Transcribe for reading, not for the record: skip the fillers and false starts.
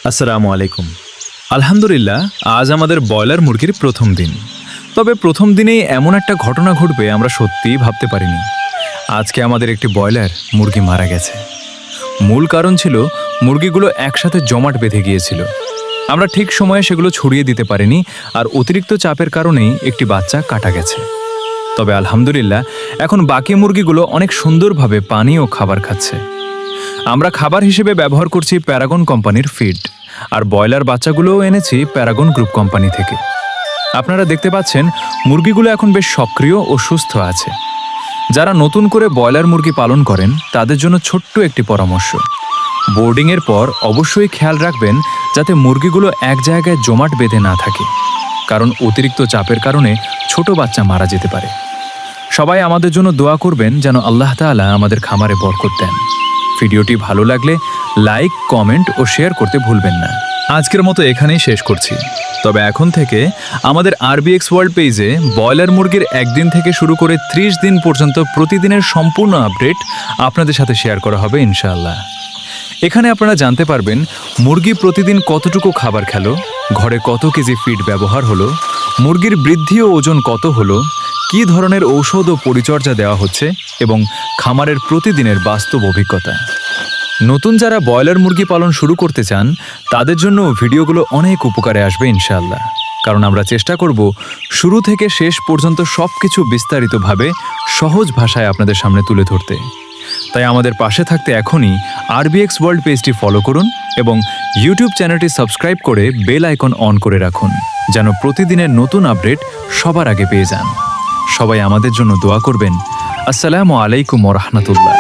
আসসালামু আলাইকুম। আলহামদুলিল্লাহ, আজ আমাদের ব্রয়লার মুরগির প্রথম দিন। তবে প্রথম দিনেই এমন একটা ঘটনা ঘটবে আমরা সত্যিই ভাবতে পারিনি। আজকে আমাদের একটি ব্রয়লার মুরগি মারা গেছে। মূল কারণ ছিল মুরগিগুলো একসাথে জমাট বেঁধে গিয়েছিল। আমরা ঠিক সময়ে সেগুলো ছড়িয়ে দিতে পারিনি, আর অতিরিক্ত চাপের কারণেই একটি বাচ্চা কাটা গেছে। তবে আলহামদুলিল্লাহ, এখন বাকি মুরগিগুলো অনেক সুন্দরভাবে পানি ও খাবার খাচ্ছে। আমরা খাবার হিসেবে ব্যবহার করছি প্যারাগন কোম্পানির ফিড, আর ব্রয়লার বাচ্চাগুলোও এনেছি প্যারাগন গ্রুপ কোম্পানি থেকে। আপনারা দেখতে পাচ্ছেন মুরগিগুলো এখন বেশ সক্রিয় ও সুস্থ আছে। যারা নতুন করে ব্রয়লার মুরগি পালন করেন তাদের জন্য ছোট্ট একটি পরামর্শ: বোর্ডিংয়ের পর অবশ্যই খেয়াল রাখবেন যাতে মুরগিগুলো এক জায়গায় জমাট বেঁধে না থাকে, কারণ অতিরিক্ত চাপের কারণে ছোট বাচ্চা মারা যেতে পারে। সবাই আমাদের জন্য দোয়া করবেন যেন আল্লাহ তাআলা আমাদের খামারে বরকত দেন। ভিডিওটি ভালো লাগলে লাইক, কমেন্ট ও শেয়ার করতে ভুলবেন না। আজকের মতো এখানেই শেষ করছি। তবে এখন থেকে আমাদের RBX ওয়ার্ল্ড পেজে ব্রয়লার মুরগির একদিন থেকে শুরু করে 30 দিন পর্যন্ত প্রতিদিনের সম্পূর্ণ আপডেট আপনাদের সাথে শেয়ার করা হবে ইনশাআল্লাহ। এখানে আপনারা জানতে পারবেন মুরগি প্রতিদিন কতটুকু খাবার খেলো, ঘরে কত কেজি ফিড ব্যবহার হলো, মুরগির বৃদ্ধি ও ওজন কত হলো, কী ধরনের ঔষধ ও পরিচর্যা দেওয়া হচ্ছে, এবং খামারের প্রতিদিনের বাস্তব অভিজ্ঞতা। নতুন যারা ব্রয়লার মুরগি পালন শুরু করতে চান তাদের জন্য ভিডিওগুলো অনেক উপকারে আসবে ইনশাআল্লাহ, কারণ আমরা চেষ্টা করব শুরু থেকে শেষ পর্যন্ত সব কিছু বিস্তারিতভাবে সহজ ভাষায় আপনাদের সামনে তুলে ধরতে। তাই আমাদের পাশে থাকতে এখনই RBX ওয়ার্ল্ড পেজটি ফলো করুন এবং ইউটিউব চ্যানেলটি সাবস্ক্রাইব করে বেল আইকন অন করে রাখুন, যেন প্রতিদিনের নতুন আপডেট সবার আগে পেয়ে যান। সবাই আমাদের জন্য দোয়া করবেন। আসসালামু আলাইকুম ওয়া রাহমাতুল্লাহ।